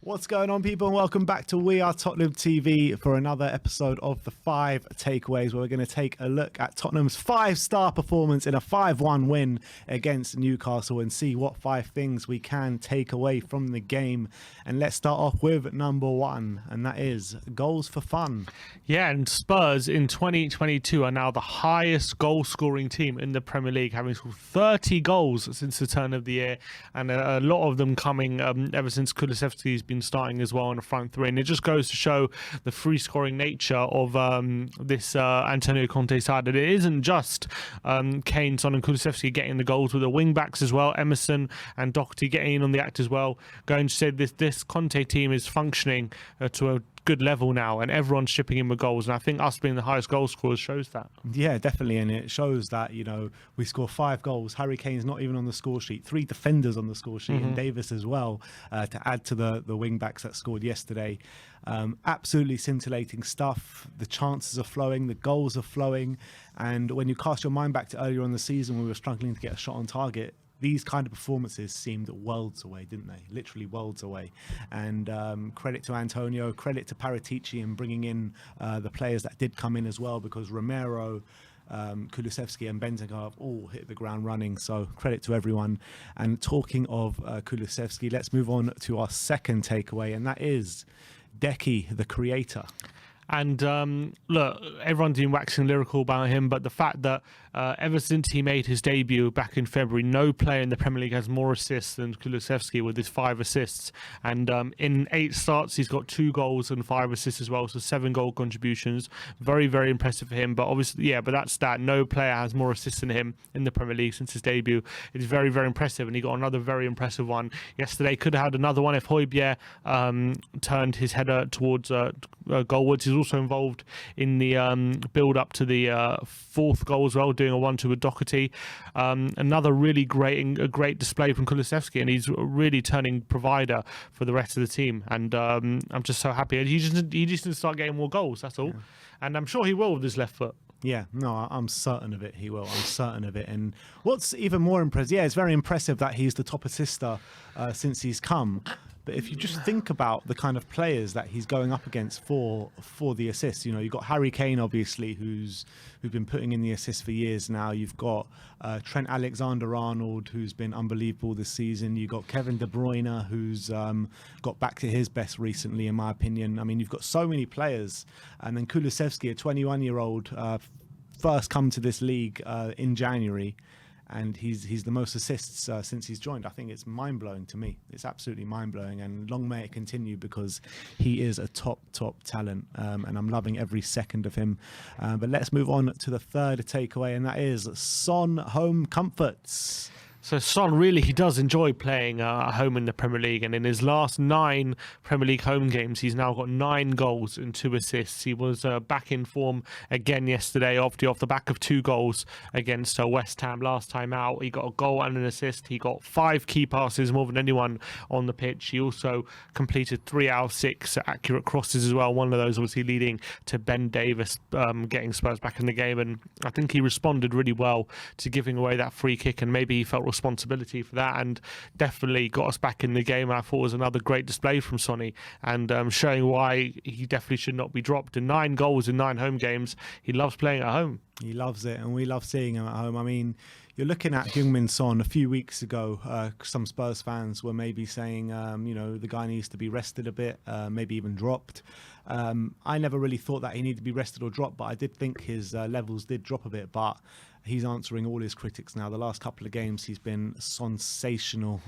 What's going on, people, and welcome back to We Are Tottenham TV for another episode of the 5 Takeaways, where we're going to take a look at Tottenham's 5-star performance in a 5-1 win against Newcastle and see what 5 things we can take away from the game. And let's start off with number 1, and that is goals for fun. Yeah, and Spurs in 2022 are now the highest goal-scoring team in the Premier League, having scored 30 goals since the turn of the year, and a lot of them coming ever since Kulusevski's been starting as well on the front three. And it just goes to show the free-scoring nature of this Antonio Conte side. And it isn't just Kane, Son and Kulusevski getting the goals, with the wing-backs as well, Emerson and Doherty getting in on the act as well. Going to say this Conte team is functioning to a good level now, and everyone's chipping in with goals, and I think us being the highest goal scorers shows that. Yeah, definitely, and it shows that, you know, we score 5 goals. Harry Kane's not even on the score sheet. 3 defenders on the score sheet, and Davis as well, to add to the wing backs that scored yesterday. Absolutely scintillating stuff. The chances are flowing, the goals are flowing, and when you cast your mind back to earlier in the season when we were struggling to get a shot on target, these kind of performances seemed worlds away, didn't they? Literally worlds away. And credit to Antonio, credit to Paratici in bringing in the players that did come in as well, because Romero, Kulusevski and Bentancur have all hit the ground running. So credit to everyone. And talking of Kulusevski, let's move on to our second takeaway, and that is DEKI, the creator. And look, everyone's been waxing lyrical about him, but the fact that ever since he made his debut back in February, no player in the Premier League has more assists than Kulusevski, with his 5 assists. And in 8 starts, he's got 2 goals and 5 assists as well, so 7 goal contributions. Very, very impressive for him. But obviously, yeah, but that's that. No player has more assists than him in the Premier League since his debut. It's very, very impressive, and he got another very impressive one yesterday. Could have had another one if Højbjerg turned his header towards goalwards. He's also involved in the build-up to the 4th goal as well, doing a 1-2 with Doherty. Another really great display from Kulusevski, and he's really turning provider for the rest of the team. And I'm just so happy. He just needs to start getting more goals, that's all. Yeah. And I'm sure he will with his left foot. Yeah, no, I'm certain of it. He will. I'm certain of it. And what's even more impressive, yeah, it's very impressive that he's the top assister since he's come. But if you just think about the kind of players that he's going up against for the assists, you know, you've got Harry Kane, obviously, who's been putting in the assists for years now. You've got Trent Alexander-Arnold, who's been unbelievable this season. You've got Kevin De Bruyne, who's got back to his best recently, in my opinion. I mean, you've got so many players. And then Kulusevski, a 21-year-old, first come to this league in January. And he's the most assists since he's joined. I think it's mind-blowing to me. It's absolutely mind-blowing, and long may it continue, because he is a top talent, and I'm loving every second of him. But let's move on to the third takeaway, and that is Son home comforts. So Son, really, he does enjoy playing at home in the Premier League, and in his last 9 Premier League home games, he's now got 9 goals and 2 assists. He was back in form again yesterday off the back of 2 goals against West Ham last time out. He got a goal and an assist. He got 5 key passes, more than anyone on the pitch. He also completed 3 out of 6 accurate crosses as well. One of those obviously leading to Ben Davis getting Spurs back in the game, and I think he responded really well to giving away that free kick, and maybe he felt responsibility for that, and definitely got us back in the game. I thought it was another great display from Sonny, and showing why he definitely should not be dropped. In 9 goals in 9 home games, he loves playing at home. He loves it, and we love seeing him at home. I mean, you're looking at Heung-min Son a few weeks ago. Some Spurs fans were maybe saying, you know, the guy needs to be rested a bit, maybe even dropped. I never really thought that he needed to be rested or dropped, but I did think his levels did drop a bit. But he's answering all his critics now. The last couple of games, he's been sensational,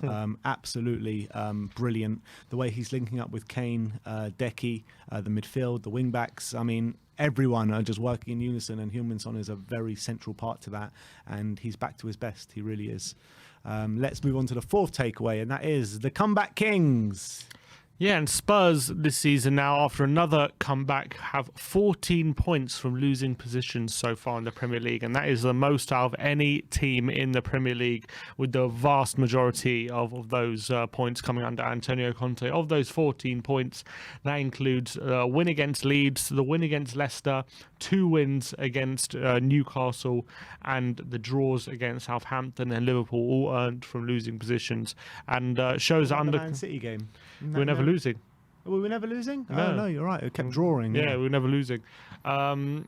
absolutely brilliant. The way he's linking up with Kane, DEKI, the midfield, the wing-backs, I mean, everyone are just working in unison, and Heung-min Son is a very central part to that, and he's back to his best. He really is. Let's move on to the 4th takeaway, and that is the comeback kings. Yeah, and Spurs this season now, after another comeback, have 14 points from losing positions so far in the Premier League, and that is the most out of any team in the Premier League, with the vast majority of those points coming under Antonio Conte. Of those 14 points, that includes a win against Leeds, the win against Leicester, 2 wins against Newcastle, and the draws against Southampton and Liverpool, all earned from losing positions, and shows that under Man City game. we're never losing. Were we never losing? No. Oh, no, you're right. It kept drawing. Yeah, we were never losing. But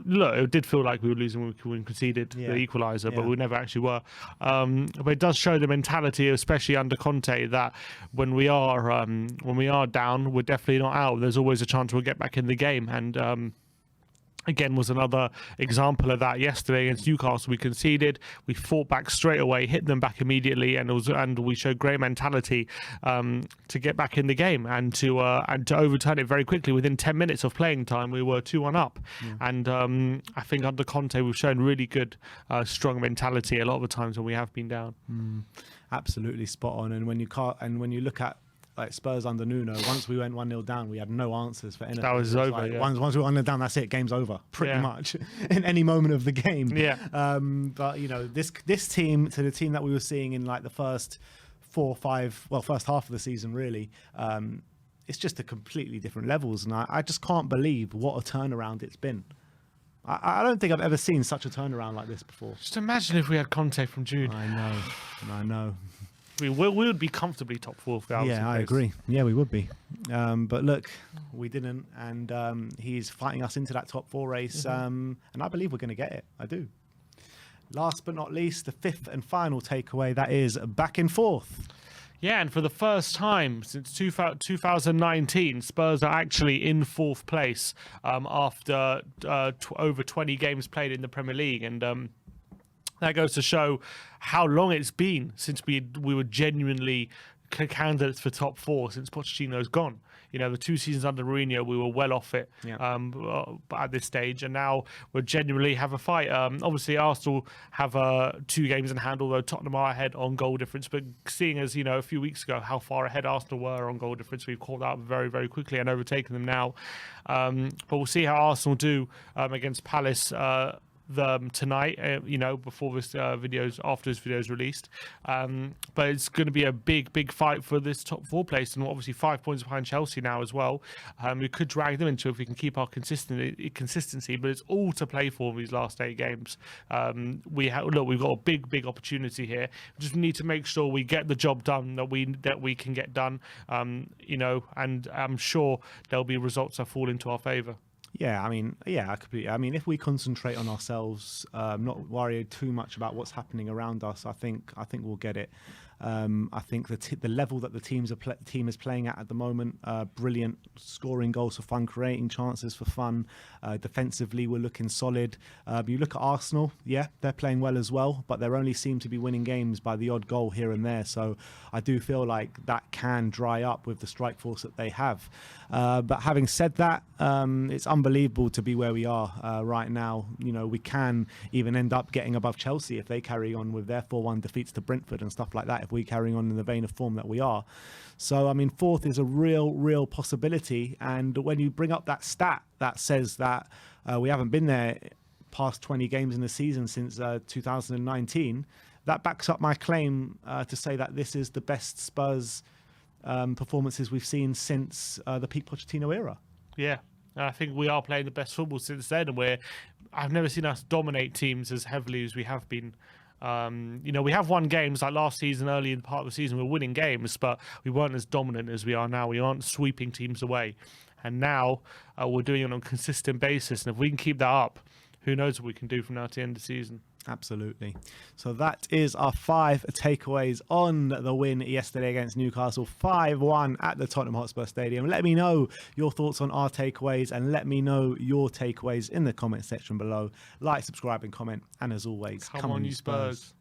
look, it did feel like we were losing when we conceded the equaliser, but we never actually were. But it does show the mentality, especially under Conte, that when we are down, we're definitely not out. There's always a chance we'll get back in the game, and again was another example of that yesterday against Newcastle. We conceded, we fought back straight away, hit them back immediately, and we showed great mentality to get back in the game and to overturn it very quickly. Within 10 minutes of playing time, we were 2-1 up, and I think under Conte we've shown really good, strong mentality a lot of the times when we have been down. Absolutely spot on. And when you look at like Spurs under Nuno, once we went 1-0 down, we had no answers for anything. That was over. Like, yeah. Once we were 1-0 down, that's it. Game's over, pretty much, in any moment of the game. Yeah. But you know, this team to the team that we were seeing in like the first first half of the season, really, it's just a completely different levels, and I just can't believe what a turnaround it's been. I don't think I've ever seen such a turnaround like this before. Just imagine if we had Conte from June. I know. We would be comfortably top 4 for Yeah, I agree. Yeah, we would be. But look, we didn't, and he's fighting us into that top 4 race, and I believe we're going to get it. I do. Last but not least, the 5th and final takeaway, that is back in 4th. Yeah, and for the first time since 2019, Spurs are actually in 4th place after over 20 games played in the Premier League, and that goes to show how long it's been since we were genuinely candidates for top 4 since Pochettino's gone. You know, the 2 seasons under Mourinho, we were well off it at this stage, and now we genuinely have a fight. Obviously, Arsenal have 2 games in hand, although Tottenham are ahead on goal difference. But seeing as, you know, a few weeks ago how far ahead Arsenal were on goal difference, we've caught up very, very quickly and overtaken them now. But we'll see how Arsenal do against Palace tonight, you know, before this after this video is released, but it's going to be a big fight for this top 4 place, and obviously 5 points behind Chelsea now as well. We could drag them into if we can keep our consistency, but it's all to play for these last 8 games. We've got a big opportunity here. We just need to make sure we get the job done that we can get done, you know, and I'm sure there'll be results that fall into our favour. Yeah, I mean, I mean, if we concentrate on ourselves, not worry too much about what's happening around us, I think we'll get it. I think the level that the team is playing at the moment, brilliant, scoring goals for fun, creating chances for fun. Defensively, we're looking solid. You look at Arsenal, yeah, they're playing well as well, but they only seem to be winning games by the odd goal here and there. So I do feel like that can dry up with the strike force that they have. But having said that, it's unbelievable to be where we are right now. You know, we can even end up getting above Chelsea if they carry on with their 4-1 defeats to Brentford and stuff like that, if we carry on in the vein of form that we are. So, I mean, 4th is a real possibility. And when you bring up that stat that says that we haven't been there past 20 games in the season since 2019, that backs up my claim to say that this is the best Spurs performances we've seen since the peak Pochettino era. Yeah, I think we are playing the best football since then, and I've never seen us dominate teams as heavily as we have been. You know, we have won games like last season, early in part of the season, we're winning games, but we weren't as dominant as we are now. We aren't sweeping teams away. And now we're doing it on a consistent basis. And if we can keep that up, who knows what we can do from now to the end of the season. Absolutely. So that is our 5 takeaways on the win yesterday against Newcastle, 5-1 at the Tottenham Hotspur Stadium. Let me know your thoughts on our takeaways, and let me know your takeaways in the comment section below. Like, subscribe and comment, and as always, come on you Spurs.